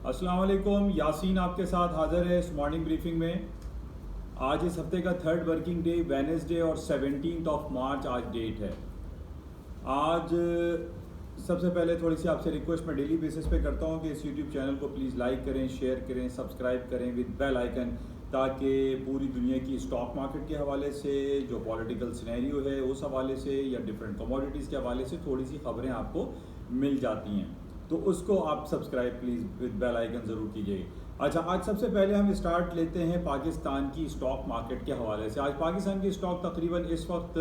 अस्सलाम वालेकुम, यासीन आपके साथ हाजिर है इस मॉर्निंग ब्रीफिंग में। आज इस हफ्ते का थर्ड वर्किंग डे वेडनेसडे और 17 मार्च आज डेट है। आज सबसे पहले थोड़ी सी आपसे रिक्वेस्ट मैं डेली बेसिस पे करता हूँ कि इस यूट्यूब चैनल को प्लीज़ लाइक करें, शेयर करें, सब्सक्राइब करें विद बेल आइकन, ताकि पूरी दुनिया की स्टॉक मार्केट के हवाले से, जो पॉलिटिकल सिनेरियो है उस हवाले से या डिफरेंट कमोडिटीज़ के हवाले से थोड़ी सी खबरें आपको मिल जाती हैं। तो उसको आप subscribe please with bell icon ज़रूर कीजिएगा। अच्छा, आज सबसे पहले हम स्टार्ट लेते हैं पाकिस्तान की स्टॉक मार्केट के हवाले से। आज पाकिस्तान की स्टॉक तकरीबन इस वक्त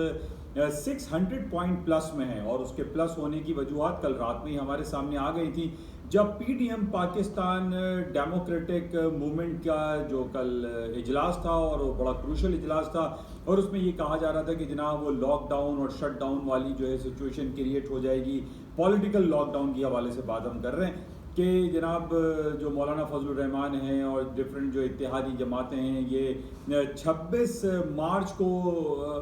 600 पॉइंट प्लस में है और उसके प्लस होने की वजूहत कल रात में ही हमारे सामने आ गई थी, जब पीडीएम पाकिस्तान डेमोक्रेटिक मूवमेंट का जो कल इजलास था और वो बड़ा क्रूशल इजलास था और उसमें ये कहा जा रहा था कि जनाब वो लॉकडाउन और शट डाउन वाली जो है सिचुएशन क्रिएट हो जाएगी। पॉलिटिकल लॉकडाउन के हवाले से बात हम कर रहे हैं कि जनाब जो मौलाना फजलुर रहमान हैं और डिफरेंट जो इत्तेहादी जमातें हैं ये 26 मार्च को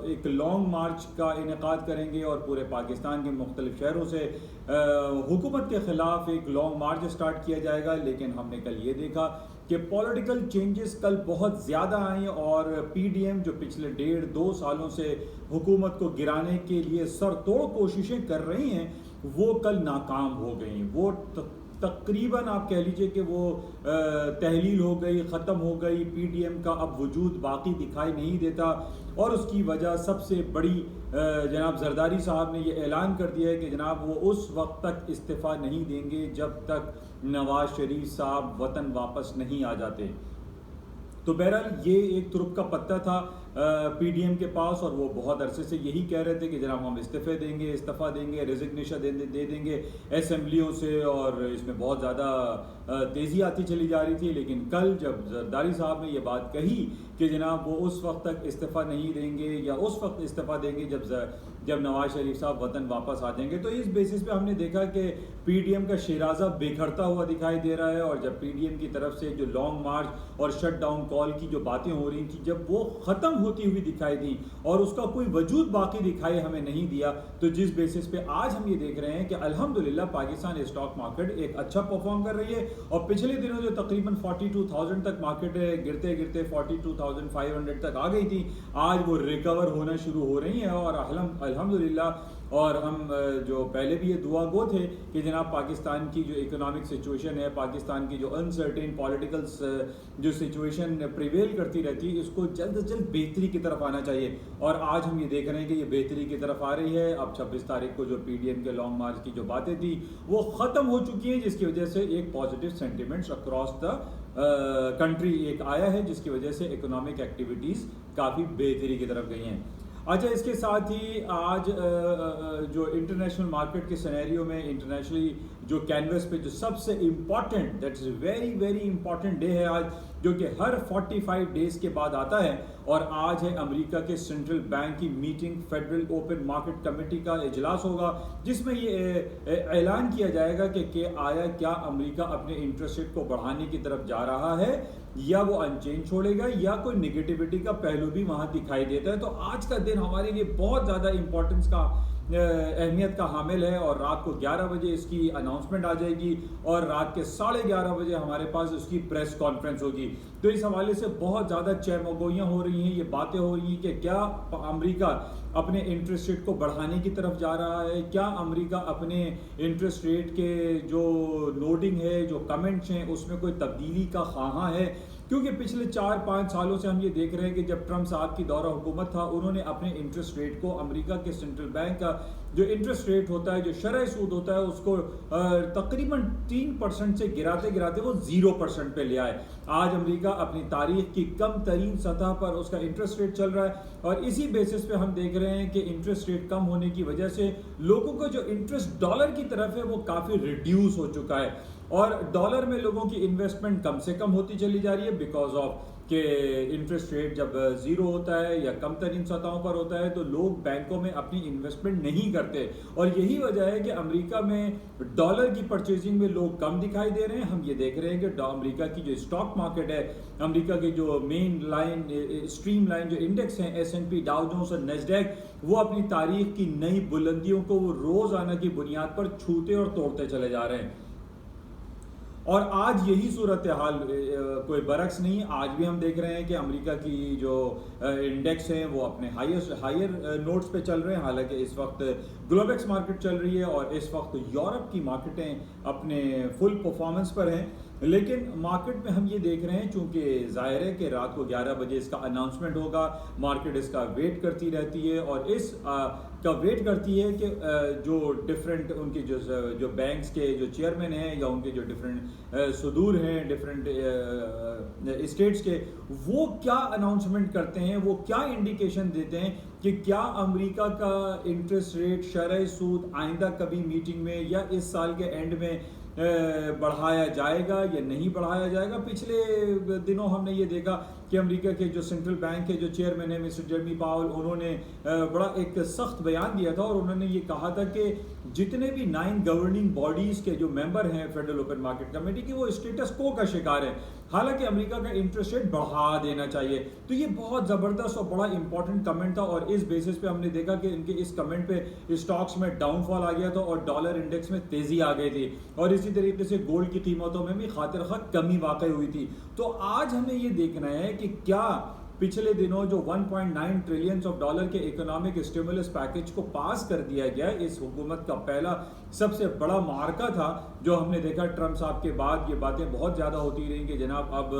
एक लॉन्ग मार्च का इनेकाद करेंगे और पूरे पाकिस्तान के मुख्तलिफ शहरों से हुकूमत के ख़िलाफ़ एक लॉन्ग मार्च स्टार्ट किया जाएगा। लेकिन हमने कल ये देखा कि पॉलिटिकल चेंजेस कल बहुत ज़्यादा आई और पीडीएम जो पिछले 1.5-2 सालों से हुकूमत को गिराने के लिए सरतोड़ कोशिशें कर रही हैं वो कल नाकाम हो गई। वो तकरीबन आप कह लीजिए कि वो तहलील हो गई, ख़त्म हो गई। पीडीएम का अब वजूद बाकी दिखाई नहीं देता और उसकी वजह सबसे बड़ी जनाब जरदारी साहब ने ये ऐलान कर दिया है कि जनाब वो उस वक्त तक इस्तीफ़ा नहीं देंगे जब तक नवाज शरीफ साहब वतन वापस नहीं आ जाते। तो बहरहाल ये एक तुरुप का पत्ता था पीडीएम के पास और वो बहुत अरसे से यही कह रहे थे कि जनाब हम इस्तीफ़ा देंगे, रेजिग्नेशन दे देंगे असेंबलियों से, और इसमें बहुत ज़्यादा तेज़ी आती चली जा रही थी। लेकिन कल जब जरदारी साहब ने ये बात कही कि जनाब वो उस वक्त तक इस्तीफ़ा नहीं देंगे या उस वक्त इस्तीफ़ा देंगे जब नवाज शरीफ साहब वतन वापस आ जाएंगे, तो इस बेसिस पे हमने देखा कि पीडीएम का शिराजा बिखरता हुआ दिखाई दे रहा है। और जब पीडीएम की तरफ से जो लॉन्ग मार्च और शट डाउन कॉल की जो बातें हो रही थी, जब वो ख़त्म होती हुई दिखाई दी और उसका कोई वजूद बाकी दिखाई हमें नहीं दिया, तो जिस बेसिस पे आज हम ये देख रहे हैं कि अल्हम्दुलिल्लाह पाकिस्तान स्टॉक मार्केट एक अच्छा परफॉर्म कर रही है। और पिछले दिनों जो तकरीबन 42,000 तक मार्केट गिरते गिरते 42,500 तक आ गई थी, आज वो रिकवर होना शुरू हो रही है और अल्हम्दुलिल्लाह। और हम जो पहले भी ये दुआ गो थे कि जनाब पाकिस्तान की जो इकोनॉमिक सिचुएशन है, पाकिस्तान की जो अनसर्टेन पॉलिटिकल जो सिचुएशन प्रिवेल करती रहती है, इसको जल्द से जल्द बेहतरी की तरफ आना चाहिए। और आज हम ये देख रहे हैं कि ये बेहतरी की तरफ आ रही है। अब 26 तारीख को जो पीडीएम के लॉन्ग मार्च की जो बातें थी वो ख़त्म हो चुकी हैं, जिसकी वजह से एक positive sentiments across the country एक आया है, जिसकी वजह से इकोनॉमिक एक्टिविटीज़ काफ़ी बेहतरी की तरफ गई हैं। अच्छा, इसके साथ ही आज जो इंटरनेशनल मार्केट के सिनेरियो में इंटरनेशनली जो कैनवस पे जो सबसे important, that's very very important day है आज, जो कि हर 45 डेज के बाद आता है। और आज है अमेरिका के सेंट्रल बैंक की meeting, federal open market committee का इजलास होगा, जिसमें ये ऐलान किया जाएगा कि आया क्या अमेरिका अपने इंटरेस्ट रेट को बढ़ाने की तरफ जा रहा है या वो अनचेंज छोड़ेगा या कोई निगेटिविटी का पहलू भी वहां दिखाई देता है। तो आज का दिन हमारे लिए बहुत ज़्यादा इंपॉर्टेंस का अहमियत का हामिल है और रात को 11 बजे इसकी अनाउंसमेंट आ जाएगी और रात के 11:30 बजे हमारे पास उसकी प्रेस कॉन्फ्रेंस होगी। तो इस हवाले से बहुत ज़्यादा चहमगोइयाँ हो रही हैं, ये बातें हो रही हैं कि क्या अमेरिका अपने इंटरेस्ट रेट को बढ़ाने की तरफ जा रहा है, क्या अमेरिका अपने इंटरेस्ट रेट के जो लोडिंग है, जो कमेंट्स हैं, उसमें कोई तब्दीली का ख्वाहां है। क्योंकि पिछले 4-5 सालों से हम ये देख रहे हैं कि जब ट्रंप साहब की दौरा हुकूमत था, उन्होंने अपने इंटरेस्ट रेट को, अमेरिका के सेंट्रल बैंक का जो इंटरेस्ट रेट होता है, जो शरह सूद होता है, उसको तकरीबन 3% से गिराते गिराते वो 0% पे ले आए। आज अमेरिका अपनी तारीख की कम तरीन सतह पर उसका इंटरेस्ट रेट चल रहा है और इसी बेसिस पे हम देख रहे हैं कि इंटरेस्ट रेट कम होने की वजह से लोगों का जो इंटरेस्ट डॉलर की तरफ है वो काफ़ी रिड्यूस हो चुका है और डॉलर में लोगों की इन्वेस्टमेंट कम से कम होती चली जा रही है, बिकॉज ऑफ कि इंटरेस्ट रेट जब ज़ीरो होता है या कम तरीन सतहों पर होता है तो लोग बैंकों में अपनी इन्वेस्टमेंट नहीं करते। और यही वजह है कि अमेरिका में डॉलर की परचेजिंग में लोग कम दिखाई दे रहे हैं। हम ये देख रहे हैं कि अमेरिका की जो स्टॉक मार्केट है, अमेरिका की जो मेन लाइन स्ट्रीम लाइन जो इंडेक्स हैं, S&P, डाउ जोन्स और नैस्डैक, वो अपनी तारीख की नई बुलंदियों को वो रोज़ाना की बुनियाद पर छूते और तोड़ते चले जा रहे हैं। और आज यही सूरत हाल कोई बरक्स नहीं। आज भी हम देख रहे हैं कि अमेरिका की जो इंडेक्स हैं वो अपने हायर नोट्स पे चल रहे हैं। हालांकि इस वक्त ग्लोबेक्स मार्केट चल रही है और इस वक्त यूरोप की मार्केटें अपने फुल परफॉर्मेंस पर हैं। लेकिन मार्केट में हम ये देख रहे हैं, चूंकि जाहिर है कि रात को 11 बजे इसका अनाउंसमेंट होगा, मार्केट इसका वेट करती रहती है और इस का वेट करती है कि जो डिफरेंट उनके जो बैंक्स के जो चेयरमैन हैं या उनके जो डिफरेंट सुदूर हैं डिफरेंट स्टेट्स के, वो क्या अनाउंसमेंट करते हैं, वो क्या इंडिकेशन देते हैं कि क्या अमेरिका का इंटरेस्ट रेट शरह सूद आइंदा कभी मीटिंग में या इस साल के एंड में बढ़ाया जाएगा या नहीं बढ़ाया जाएगा। पिछले दिनों हमने ये देखा कि अमेरिका के जो सेंट्रल बैंक के जो चेयरमैन है मिस्टर जेरमी पावल, उन्होंने बड़ा एक सख्त बयान दिया था और उन्होंने ये कहा था कि जितने भी 9 गवर्निंग बॉडीज के जो मेंबर हैं फेडरल ओपन मार्केट कमेटी की, वो स्टेटस को का शिकार है। हालांकि अमेरिका का इंटरेस्ट रेट बढ़ा देना चाहिए। तो ये बहुत जबरदस्त और बड़ा इंपॉर्टेंट कमेंट था और इस बेसिस पे हमने देखा कि इनके इस कमेंट पे स्टॉक्स में डाउनफॉल आ गया था और डॉलर इंडेक्स में तेजी आ गई थी और इसी तरीके से गोल्ड की कीमतों में भी खातिर खा कमी वाकई हुई थी। तो आज हमें ये देखना है कि क्या पिछले दिनों जो 1.9 ट्रिलियन ऑफ डॉलर के इकोनॉमिक स्टिमुलस पैकेज को पास कर दिया गया, इस हुकूमत का पहला सबसे बड़ा मार्का था जो हमने देखा ट्रम्प साहब के बाद। ये बातें बहुत ज़्यादा होती रही कि जनाब अब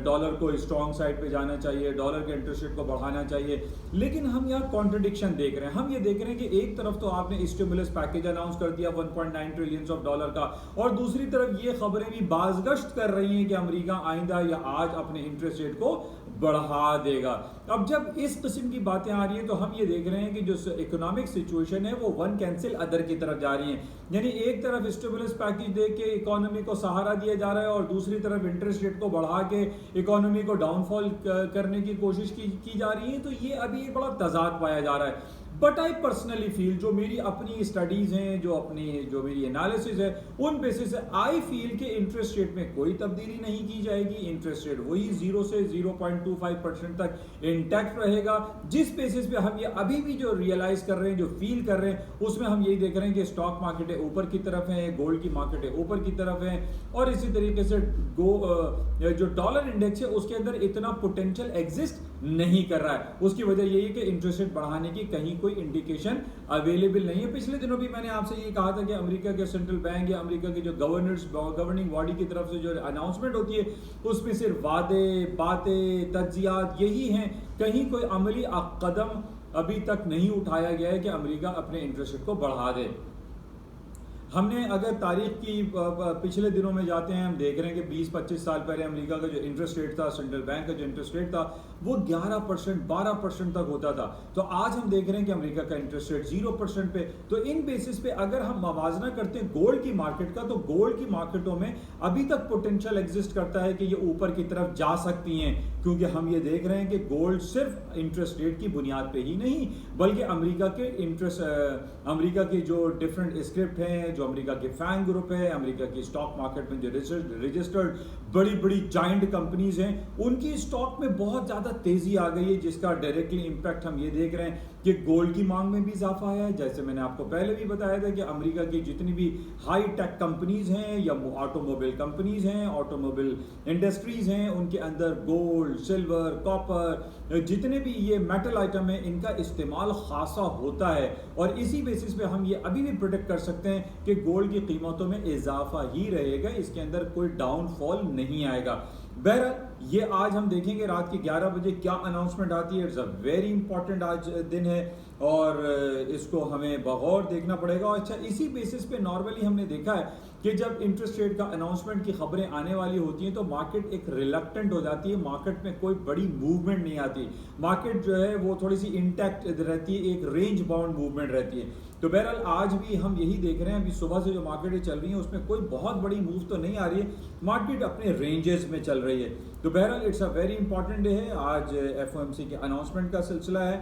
डॉलर को स्ट्रॉन्ग साइड पे जाना चाहिए, डॉलर के इंटरेस्ट रेट को बढ़ाना चाहिए। लेकिन हम यहाँ कॉन्ट्रडिक्शन देख रहे हैं। हम ये देख रहे हैं कि एक तरफ तो आपने स्टिमुलस पैकेज अनाउंस कर दिया 1.9 ट्रिलियन ऑफ डॉलर का, और दूसरी तरफ ये खबरें भी बाजगश्त कर रही हैं कि अमेरिका आइंदा या आज अपने इंटरेस्ट रेट को बढ़ा देगा। अब जब इस किस्म की बातें आ रही हैं तो हम ये देख रहे हैं कि जो इकोनॉमिक सिचुएशन है वो वन कैंसिल अदर की तरफ जा रही है। यानी एक तरफ स्टिमुलस पैकेज दे के इकोनॉमी को सहारा दिया जा रहा है और दूसरी तरफ इंटरेस्ट रेट को बढ़ा के इकोनॉमी को डाउनफॉल करने की कोशिश की जा रही है। तो ये अभी एक बड़ा तजाद पाया जा रहा है। बट आई पर्सनली फील, जो मेरी अपनी स्टडीज हैं, जो मेरी एनालिसिस है, उन बेसिस से आई फील कि इंटरेस्ट रेट में कोई तब्दीली नहीं की जाएगी। इंटरेस्ट रेट वही 0 से 0.25% तक इंटैक्ट रहेगा। जिस बेसिस पे हम ये अभी भी जो रियलाइज कर रहे हैं, जो फील कर रहे हैं, उसमें हम यही देख रहे हैं कि स्टॉक मार्केटें ऊपर की तरफ हैं, गोल्ड की मार्केटें ऊपर की तरफ हैं और इसी तरीके से जो डॉलर इंडेक्स है उसके अंदर इतना पोटेंशियल एग्जिस्ट नहीं कर रहा है। उसकी वजह यही है कि इंटरेस्ट रेट बढ़ाने की कहीं कोई इंडिकेशन अवेलेबल नहीं है। पिछले दिनों भी मैंने आपसे ये कहा था कि अमेरिका के सेंट्रल बैंक या अमेरिका के जो गवर्निंग बॉडी की तरफ से जो अनाउंसमेंट होती है उसमें सिर्फ वादे, बातें, तज्जियात यही हैं। कहीं कोई अमली कदम अभी तक नहीं उठाया गया है कि अमेरिका अपने इंटरेस्ट रेट को बढ़ा दे। हमने अगर तारीख की पिछले दिनों में जाते हैं, हम देख रहे हैं कि 20-25 साल पहले अमेरिका का जो इंटरेस्ट रेट था, सेंट्रल बैंक का जो इंटरेस्ट रेट था, वो 11%, 12% तक होता था। तो आज हम देख रहे हैं कि अमेरिका का इंटरेस्ट रेट 0% पे। तो इन बेसिस पे अगर हम मवाजना करते हैं गोल्ड की मार्केट का, तो गोल्ड की मार्केटों में अभी तक पोटेंशियल एग्जिस्ट करता है कि ये ऊपर की तरफ जा सकती हैं, क्योंकि हम ये देख रहे हैं कि गोल्ड सिर्फ इंटरेस्ट रेट की बुनियाद पे ही नहीं बल्कि अमेरिका के जो डिफरेंट स्क्रिप्ट हैं, जो अमेरिका के फैंग ग्रुप है, अमेरिका की स्टॉक मार्केट में जो रजिस्टर्ड बड़ी बड़ी जाइंट कंपनीज हैं, उनकी स्टॉक में बहुत ज्यादा तेजी आ गई है, जिसका डायरेक्टली इंपैक्ट हम ये देख रहे हैं कि गोल्ड की मांग में भी इजाफा आया है। जैसे मैंने आपको पहले भी बताया था कि अमेरिका की जितनी भी हाई टेक कंपनीज हैं या ऑटोमोबाइल कंपनीज हैं, ऑटोमोबाइल इंडस्ट्रीज हैं, उनके अंदर गोल्ड, सिल्वर, कॉपर, जितने भी ये मेटल आइटम है, इनका इस्तेमाल खासा होता है। और इसी बेसिस पे हम ये अभी भी प्रेडिक्ट कर सकते हैं कि गोल्ड की कीमतों में इजाफा ही रहेगा, इसके अंदर कोई डाउनफॉल नहीं आएगा। बहरहाल ये आज हम देखेंगे रात के 11 बजे क्या अनाउंसमेंट आती है। इट्स अ वेरी इंपॉर्टेंट आज दिन है और इसको हमें बगौर देखना पड़ेगा। अच्छा, इसी बेसिस पे नॉर्मली हमने देखा है कि जब इंटरेस्ट रेट का अनाउंसमेंट की खबरें आने वाली होती हैं तो मार्केट एक रिलक्टेंट हो जाती है, मार्केट में कोई बड़ी मूवमेंट नहीं आती, मार्केट जो है वो थोड़ी सी इंटैक्ट रहती है, एक रेंज बाउंड मूवमेंट रहती है। तो बहरहाल आज भी हम यही देख रहे हैं, अभी सुबह से जो मार्केटें चल रही हैं उसमें कोई बहुत बड़ी मूव तो नहीं आ रही है, मार्केट अपने रेंजेस में चल रही है। तो बहरहाल it's a very important day है, आज FOMC के अनाउंसमेंट का सिलसिला है,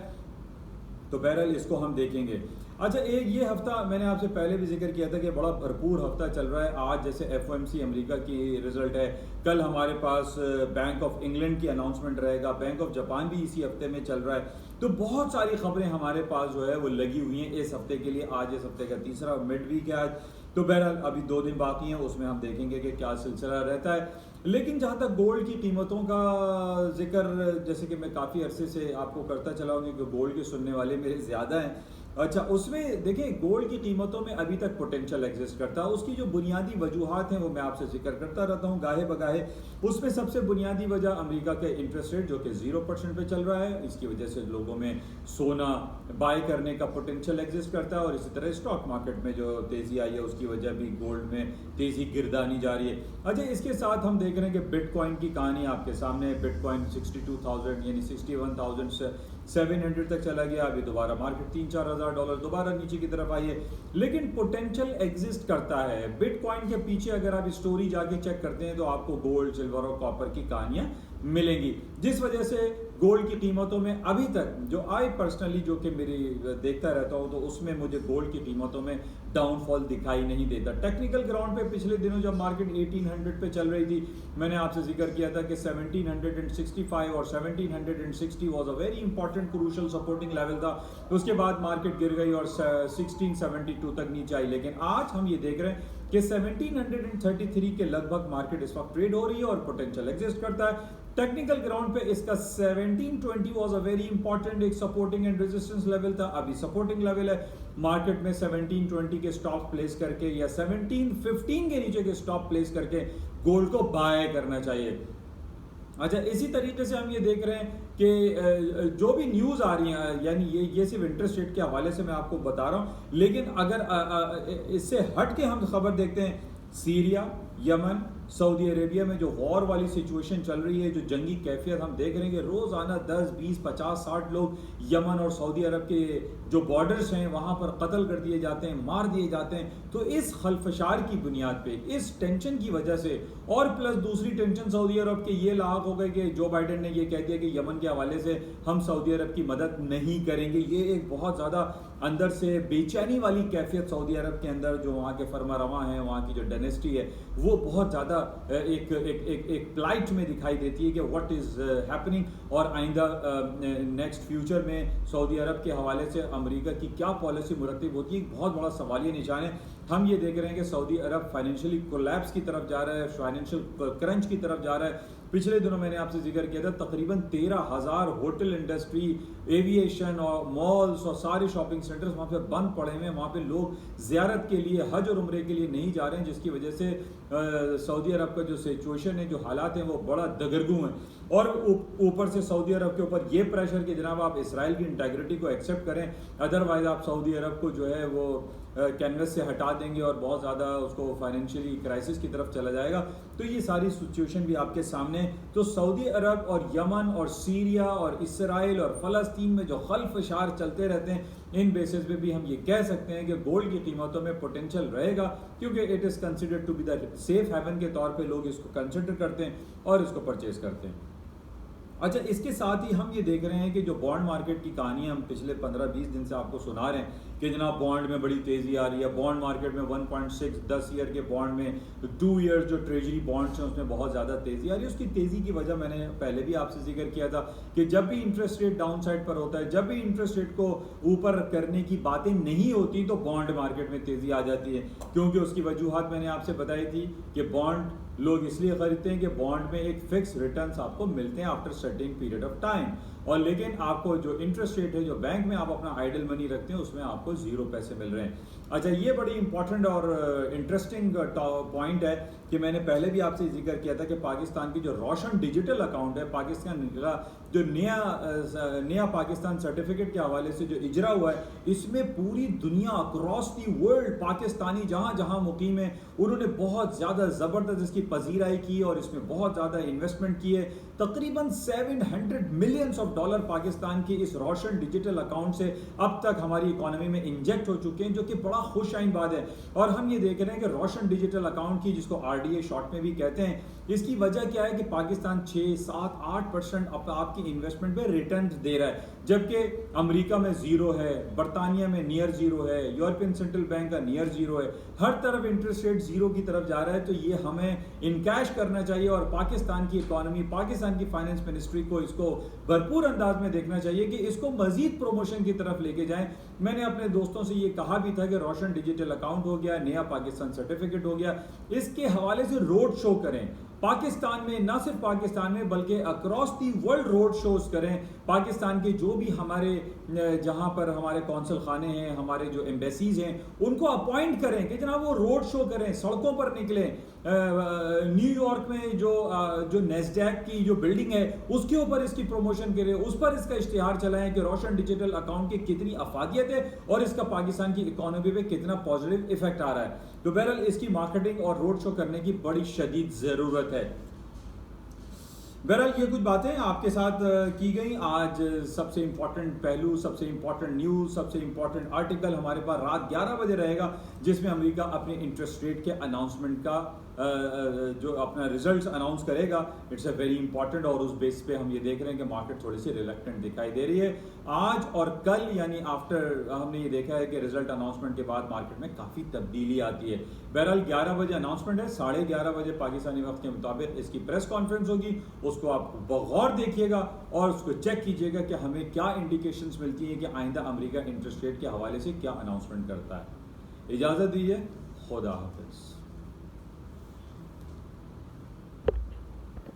तो बहरहाल इसको हम देखेंगे। अच्छा, एक ये हफ्ता मैंने आपसे पहले भी जिक्र किया था कि बड़ा भरपूर हफ्ता चल रहा है। आज जैसे FOMC अमेरिका की रिजल्ट है, कल हमारे पास बैंक ऑफ इंग्लैंड की अनाउंसमेंट रहेगा, बैंक ऑफ जापान भी इसी हफ्ते में चल रहा है। तो बहुत सारी खबरें हमारे पास जो है वो लगी हुई हैं इस हफ्ते के लिए। आज इस हफ्ते का तीसरा मिड वीक है आज, तो बहरहाल अभी 2 दिन बाकी हैं, उसमें हम देखेंगे कि क्या सिलसिला रहता है। लेकिन जहाँ तक गोल्ड की कीमतों का जिक्र, जैसे कि मैं काफ़ी अरसे से आपको करता चला हूँ कि गोल्ड के सुनने वाले मेरे ज़्यादा हैं। अच्छा, उसमें देखिए गोल्ड की कीमतों में अभी तक पोटेंशियल एग्जिस्ट करता है। उसकी जो बुनियादी वजूहात हैं वो मैं आपसे जिक्र करता रहता हूँ गाहे बगाहे। उसमें सबसे बुनियादी वजह अमेरिका के इंटरेस्ट रेट जो कि 0% पे चल रहा है, इसकी वजह से लोगों में सोना बाय करने का पोटेंशियल एग्जिस्ट करता है। और इसी तरह स्टॉक मार्केट में जो तेज़ी आई है उसकी वजह भी गोल्ड में तेज़ी गिरदानी जा रही है। अच्छा, इसके साथ हम देख रहे हैं कि बिटकॉइन की कहानी आपके सामने है। बिटकॉइन 62,000 यानी 61,700 तक चला गया। अभी दोबारा मार्केट $3-4 दोबारा नीचे की तरफ आई है, लेकिन पोटेंशियल एग्जिस्ट करता है। बिटकॉइन के पीछे अगर आप स्टोरी जाके चेक करते हैं तो आपको गोल्ड, सिल्वर और कॉपर की कहानियां मिलेंगी, जिस वजह से गोल्ड की कीमतों में अभी तक जो आई पर्सनली जो कि मेरी देखता रहता हूं, तो उसमें मुझे गोल्ड की कीमतों में डाउनफॉल दिखाई नहीं देता। टेक्निकल ग्राउंड पे पिछले दिनों जब मार्केट 1800 पे चल रही थी, मैंने आपसे जिक्र किया था कि 1765 और 1760 was a very important crucial supporting level था। उसके बाद मार्केट गिर गई और 1672 तक नीचे आई। लेकिन आज हम ये देख रहे हैं कि 1733 के लगभग मार्केट इस वक्त ट्रेड हो रही है और पोटेंशियल एग्जिस्ट करता है। टेक्निकल ग्राउंड पे इसका 1720 वाज अ वेरी इंपॉर्टेंट एक सपोर्टिंग एंड रेजिस्टेंस लेवल था। अभी सपोर्टिंग लेवल है। मार्केट में 1720 के स्टॉप प्लेस करके या 1715 के नीचे के स्टॉप प्लेस करके गोल्ड को बाय करना चाहिए। अच्छा, इसी तरीके से हम ये देख रहे हैं कि जो भी न्यूज़ आ रही है, यानी ये सिर्फ इंटरेस्ट रेट के हवाले से मैं आपको बता रहा हूँ, लेकिन अगर इससे हट के हम खबर देखते हैं, सीरिया, यमन, सऊदी अरेबिया में जो वॉर वाली सिचुएशन चल रही है, जो जंगी कैफियत हम देख रहे हैं कि रोज़ाना 10, 20, 50, 60 लोग यमन और सऊदी अरब के जो बॉर्डर्स हैं वहाँ पर कत्ल कर दिए जाते हैं, मार दिए जाते हैं। तो इस खलफशार की बुनियाद पे, इस टेंशन की वजह से, और प्लस दूसरी टेंशन सऊदी अरब के ये लाक हो गए कि जो बाइडेन ने ये कह दिया कि यमन के हवाले से हम सऊदी अरब की मदद नहीं करेंगे। ये एक बहुत ज़्यादा अंदर से बेचैनी वाली कैफियत सऊदी अरब के अंदर, जो वहाँ के फरमा रवा हैं, वहाँ की जो डायनेस्टी है, वो बहुत ज़्यादा एक प्लाइट में दिखाई देती है कि व्हाट इज़ हैपनिंग। और आइंदा नेक्स्ट फ्यूचर में सऊदी अरब के हवाले से अमेरिका की क्या पॉलिसी मुरतब होती है, एक बहुत बड़ा सवालिया निशान है। हम ये देख रहे हैं कि सऊदी अरब फाइनेंशियली कोलैप्स की तरफ जा रहा है, फाइनेंशियल क्रंच की तरफ जा रहा है। पिछले दिनों मैंने आपसे जिक्र किया था, तकरीबन 13,000 होटल इंडस्ट्री, एविएशन और मॉल्स और सारे शॉपिंग सेंटर्स वहाँ पे बंद पड़े हुए हैं। वहाँ पे लोग ज़ियारत के लिए, हज और उम्रे के लिए नहीं जा रहे हैं, जिसकी वजह से सऊदी अरब का जो सिचुएशन है, जो हालात हैं, वो बड़ा दगरगू हैं। और ऊपर से सऊदी अरब के ऊपर ये प्रेशर कि जनाब आप इसराइल की इंटेग्रिटी को एक्सेप्ट करें, अदरवाइज आप सऊदी अरब को जो है वो कैनवस से हटा देंगे और बहुत ज़्यादा उसको फाइनेंशियली क्राइसिस की तरफ चला जाएगा। तो ये सारी सिचुएशन भी आपके सामने। तो सऊदी अरब और यमन और सीरिया और इसराइल और फ़लस्तीन में जो खल्फशार चलते रहते हैं, इन बेसिस पे भी हम ये कह सकते हैं कि गोल्ड की कीमतों में पोटेंशियल रहेगा, क्योंकि it is considered to be the safe haven के तौर पे लोग इसको कंसिडर करते हैं और इसको परचेज करते हैं। अच्छा, इसके साथ ही हम ये देख रहे हैं कि जो बॉन्ड मार्केट की कहानी हम पिछले 15-20 दिन से आपको सुना रहे हैं कि जनाब बॉन्ड में बड़ी तेज़ी आ रही है। बॉन्ड मार्केट में 1.6 10 ईयर के बॉन्ड में, 2 ईयर जो ट्रेजरी बॉन्ड्स हैं उसमें बहुत ज़्यादा तेज़ी आ रही है। उसकी तेज़ी की वजह मैंने पहले भी आपसे जिक्र किया था कि जब भी इंटरेस्ट रेट डाउन साइड पर होता है, जब भी इंटरेस्ट रेट को ऊपर करने की बातें नहीं होती, तो बॉन्ड मार्केट में तेज़ी आ जाती है। क्योंकि उसकी वजूहत मैंने आपसे बताई थी कि बॉन्ड लोग इसलिए खरीदते हैं कि बॉन्ड में एक फिक्स रिटर्न्स आपको मिलते हैं after certain period of time, और लेकिन आपको जो इंटरेस्ट रेट है, जो बैंक में आप अपना आइडल मनी रखते हैं, उसमें आपको 0 पैसे मिल रहे हैं। अच्छा, ये बड़ी इंपॉर्टेंट और इंटरेस्टिंग पॉइंट है कि मैंने पहले भी आपसे जिक्र किया था कि पाकिस्तान की जो रोशन डिजिटल अकाउंट है, पाकिस्तान का जो नया पाकिस्तान सर्टिफिकेट के हवाले से जो इजरा हुआ है, इसमें पूरी दुनिया अक्रॉस दी वर्ल्ड पाकिस्तानी जहाँ जहाँ मुकीम है, उन्होंने बहुत ज़्यादा ज़बरदस्त इसकी पजीराई की और इसमें बहुत ज़्यादा इन्वेस्टमेंट की है। तकरीबन $700 मिलियन पाकिस्तान की इस रोशन डिजिटल अकाउंट से अब तक हमारी इकोनॉमी में इंजेक्ट हो चुके हैं, जो कि बड़ा खुशाइन बात है। और हम ये देख रहे हैं कि रोशन डिजिटल अकाउंट की, जिसको RDA शॉर्ट में भी कहते हैं, इसकी वजह क्या है कि पाकिस्तान 6, 7, 8% आपकी इन्वेस्टमेंट पे रिटर्न दे रहा है, जबकि अमेरिका में 0 है, बरतानिया में नियर 0 है, यूरोपियन सेंट्रल बैंक का नियर 0 है, हर तरफ इंटरेस्ट रेट 0 की तरफ जा रहा है। तो ये हमें इनकैश करना चाहिए और पाकिस्तान की इकोनॉमी, पाकिस्तान की फाइनेंस मिनिस्ट्री को इसको भरपूर अंदाज में देखना चाहिए कि इसको मजीद प्रमोशन की तरफ लेके जाएं। मैंने अपने दोस्तों से ये कहा भी था कि रोशन डिजिटल अकाउंट हो गया, नया पाकिस्तान सर्टिफिकेट हो गया, इसके हवाले से रोड शो करें पाकिस्तान में, ना सिर्फ पाकिस्तान में बल्कि across the world road shows करें। पाकिस्तान के जो भी हमारे जहां पर हमारे कौंसल खाने हैं, हमारे जो एम्बेसीज हैं, उनको अपॉइंट करें कि जनाब वो रोड शो करें, सड़कों पर निकलें। न्यूयॉर्क में जो नेस्डैक की जो बिल्डिंग है उसके ऊपर इसकी प्रमोशन करें, उस पर इसका इश्तिहार चलाएं कि रोशन डिजिटल अकाउंट की कितनी अफादियत है और इसका पाकिस्तान की इकोनॉमी पे कितना पॉजिटिव इफेक्ट आ रहा है। तो बहरहाल इसकी मार्केटिंग और रोड शो करने की बड़ी शदीद जरूरत है। बहरहाल ये कुछ बातें आपके साथ की गई। आज सबसे इंपॉर्टेंट पहलू, सबसे इंपॉर्टेंट न्यूज़, सबसे इंपॉर्टेंट आर्टिकल हमारे पास रात 11 बजे रहेगा, जिसमें अमेरिका अपने इंटरेस्ट रेट के अनाउंसमेंट का जो अपना रिजल्ट्स अनाउंस करेगा। इट्स अ वेरी इंपॉर्टेंट, और उस बेस पे हम ये देख रहे हैं कि मार्केट थोड़ी सी रिलक्टेंट दिखाई दे रही है। आज और कल यानी आफ्टर हमने ये देखा है कि रिजल्ट अनाउंसमेंट के बाद मार्केट में काफ़ी तब्दीली आती है। बहरहाल 11 बजे अनाउंसमेंट है, 11:30 बजे पाकिस्तानी वक्त के मुताबिक इसकी प्रेस कॉन्फ्रेंस होगी। उसको आप बगौर देखिएगा और उसको चेक कीजिएगा कि हमें क्या इंडिकेशंस मिलती हैं कि आइंदा अमेरिका इंटरेस्ट रेट के हवाले से क्या अनाउंसमेंट करता है। इजाज़त दीजिए, खुदा हाफिज़।